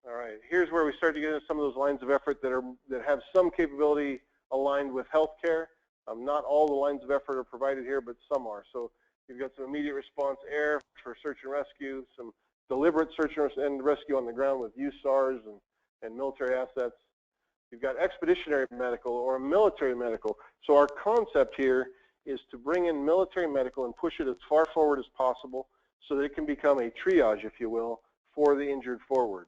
All right, here's where we start to get into some of those lines of effort that have some capability aligned with healthcare. Not all the lines of effort are provided here, but some are. So you've got some immediate response air for search and rescue, some deliberate search and rescue on the ground with USARs and military assets. You've got expeditionary medical or military medical. So our concept here is to bring in military medical and push it as far forward as possible so that it can become a triage, if you will, for the injured forward.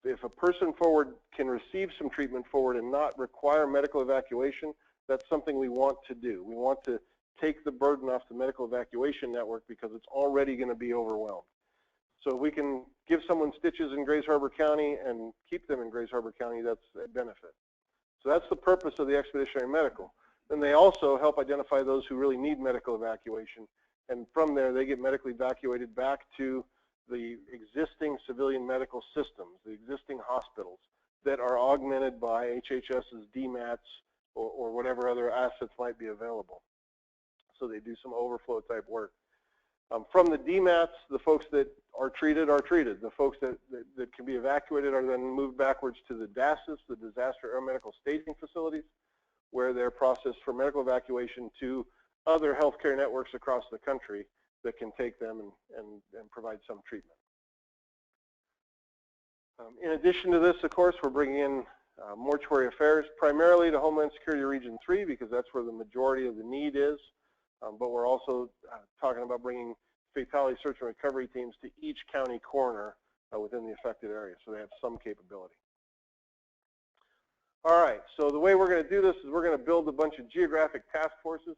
If a person forward can receive some treatment forward and not require medical evacuation, that's something we want to do. We want to take the burden off the medical evacuation network because it's already going to be overwhelmed. So if we can give someone stitches in Grays Harbor County and keep them in Grays Harbor County, that's a benefit. So that's the purpose of the expeditionary medical. Then they also help identify those who really need medical evacuation. And from there, they get medically evacuated back to the existing civilian medical systems, the existing hospitals that are augmented by HHS's DMATs or whatever other assets might be available. So they do some overflow type work. From the DMATs, the folks that are treated are treated. The folks that can be evacuated are then moved backwards to the DASIS, the Disaster Aeromedical Staging Facilities, where they're processed for medical evacuation to other healthcare networks across the country that can take them and provide some treatment. In addition to this, of course, we're bringing in mortuary affairs, primarily to Homeland Security Region 3 because that's where the majority of the need is. But we're also talking about bringing fatality search and recovery teams to each county coroner within the affected area, so they have some capability. All right, so the way we're going to do this is we're going to build a bunch of geographic task forces.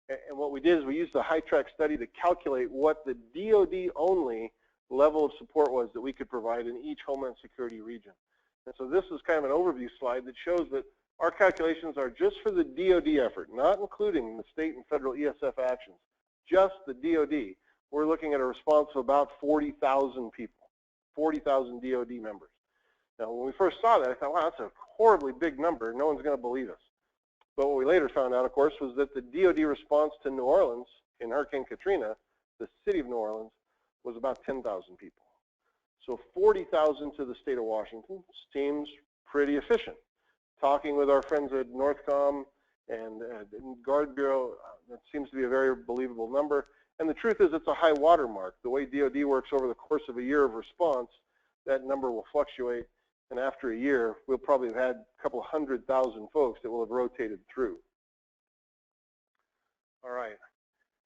And what we did is we used the high-track study to calculate what the DoD-only level of support was that we could provide in each Homeland Security region. And so this is kind of an overview slide that shows that our calculations are just for the DoD effort, not including the state and federal ESF actions, just the DoD. We're looking at a response of about 40,000 people, 40,000 DoD members. Now, when we first saw that, I thought, wow, that's a horribly big number. No one's going to believe us. But what we later found out, of course, was that the DoD response to New Orleans in Hurricane Katrina, the city of New Orleans, was about 10,000 people. So 40,000 to the state of Washington seems pretty efficient. Talking with our friends at Northcom and Guard Bureau, that seems to be a very believable number. And the truth is it's a high watermark. The way DoD works over the course of a year of response, that number will fluctuate. And after a year, we'll probably have had a couple 100,000 folks that will have rotated through. All right.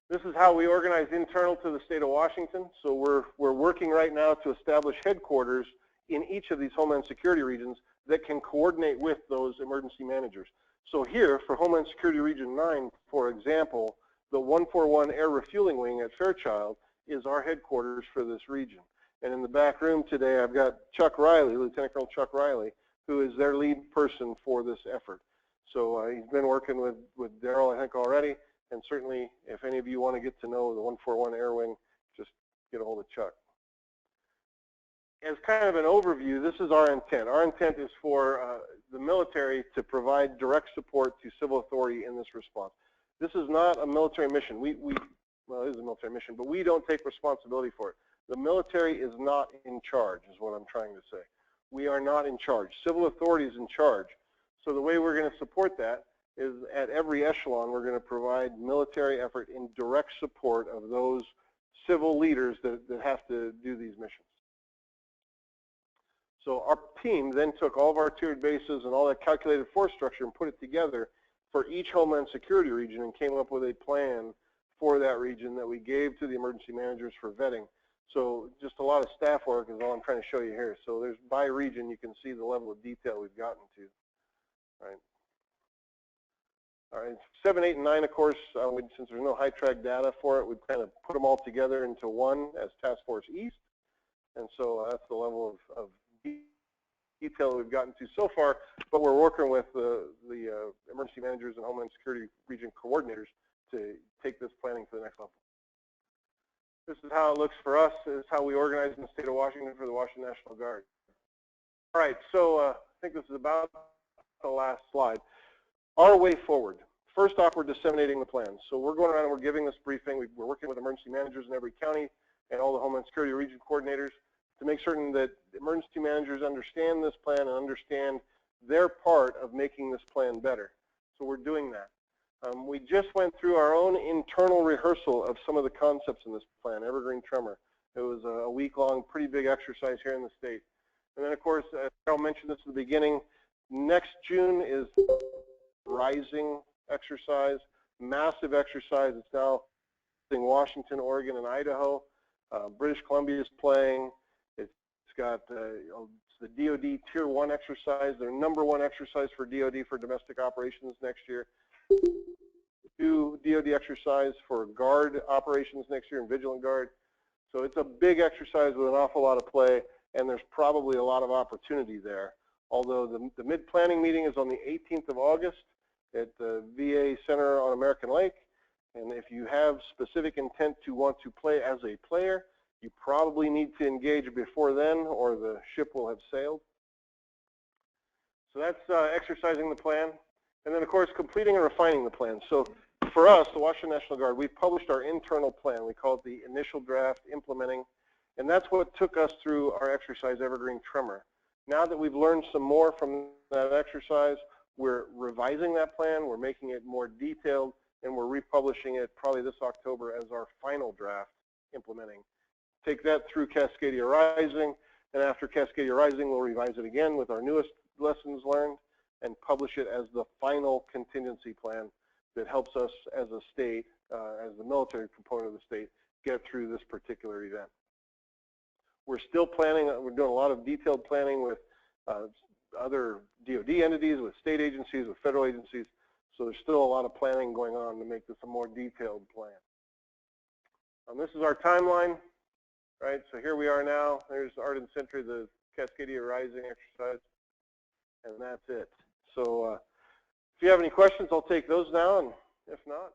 This is how we organize internal to the state of Washington. So we're working right now to establish headquarters in each of these Homeland Security regions that can coordinate with those emergency managers. So here, for Homeland Security Region 9, for example, the 141 Air Refueling Wing at Fairchild is our headquarters for this region. And in the back room today, I've got Chuck Riley, Lieutenant Colonel Chuck Riley, who is their lead person for this effort. So he's been working with Daryl, I think, already. And certainly, if any of you want to get to know the 141 Air Wing, just get a hold of Chuck. As kind of an overview, this is our intent. Our intent is for the military to provide direct support to civil authority in this response. This is not a military mission. Well, it is a military mission, but we don't take responsibility for it. The military is not in charge, is what I'm trying to say. We are not in charge. Civil authority is in charge. So the way we're going to support that is at every echelon, we're going to provide military effort in direct support of those civil leaders that have to do these missions. So our team then took all of our tiered bases and all that calculated force structure and put it together for each Homeland Security region and came up with a plan for that region that we gave to the emergency managers for vetting. So just a lot of staff work is all I'm trying to show you here. So there's by region, you can see the level of detail we've gotten to. All right, 7, 8, and 9, of course, since there's no high-track data for it, we've kind of put them all together into one as Task Force East. And so that's the level of detail we've gotten to so far, but we're working with the emergency managers and Homeland Security region coordinators to take this planning to the next level. This is how it looks for us. This is how we organize in the state of Washington for the Washington National Guard. All right, so I think this is about the last slide. Our way forward. First off, we're disseminating the plans. So we're going around and we're giving this briefing. We're working with emergency managers in every county and all the Homeland Security region coordinators to make certain that emergency managers understand this plan and understand their part of making this plan better. So we're doing that. We just went through our own internal rehearsal of some of the concepts in this plan, Evergreen Tremor. It was a week-long, pretty big exercise here in the state. And then, of course, Carol mentioned this at the beginning, next June is Rising exercise, massive exercise. It's now in Washington, Oregon, and Idaho. British Columbia is playing. It's got the DoD Tier 1 exercise, their #1 exercise for DoD for domestic operations next year. 2 DoD exercise for Guard operations next year and Vigilant Guard. So it's a big exercise with an awful lot of play, and there's probably a lot of opportunity there. Although the mid-planning meeting is on the 18th of August at the VA Center on American Lake. And if you have specific intent to want to play as a player, you probably need to engage before then or the ship will have sailed. So that's exercising the plan. And then, of course, completing and refining the plan. So for us, the Washington National Guard, we published our internal plan. We call it the initial draft implementing. And that's what took us through our exercise Evergreen Tremor. Now that we've learned some more from that exercise, we're revising that plan, we're making it more detailed, and we're republishing it probably this October as our final draft implementing. Take that through Cascadia Rising, and after Cascadia Rising, we'll revise it again with our newest lessons learned and publish it as the final contingency plan that helps us as a state, as the military component of the state, get through this particular event. We're still planning, we're doing a lot of detailed planning with other DoD entities, with state agencies, with federal agencies, so there's still a lot of planning going on to make this a more detailed plan. This is our timeline, right? So here we are now. There's Ardent Sentry, the Cascadia Rising exercise, and that's it. So if you have any questions, I'll take those now, and if not,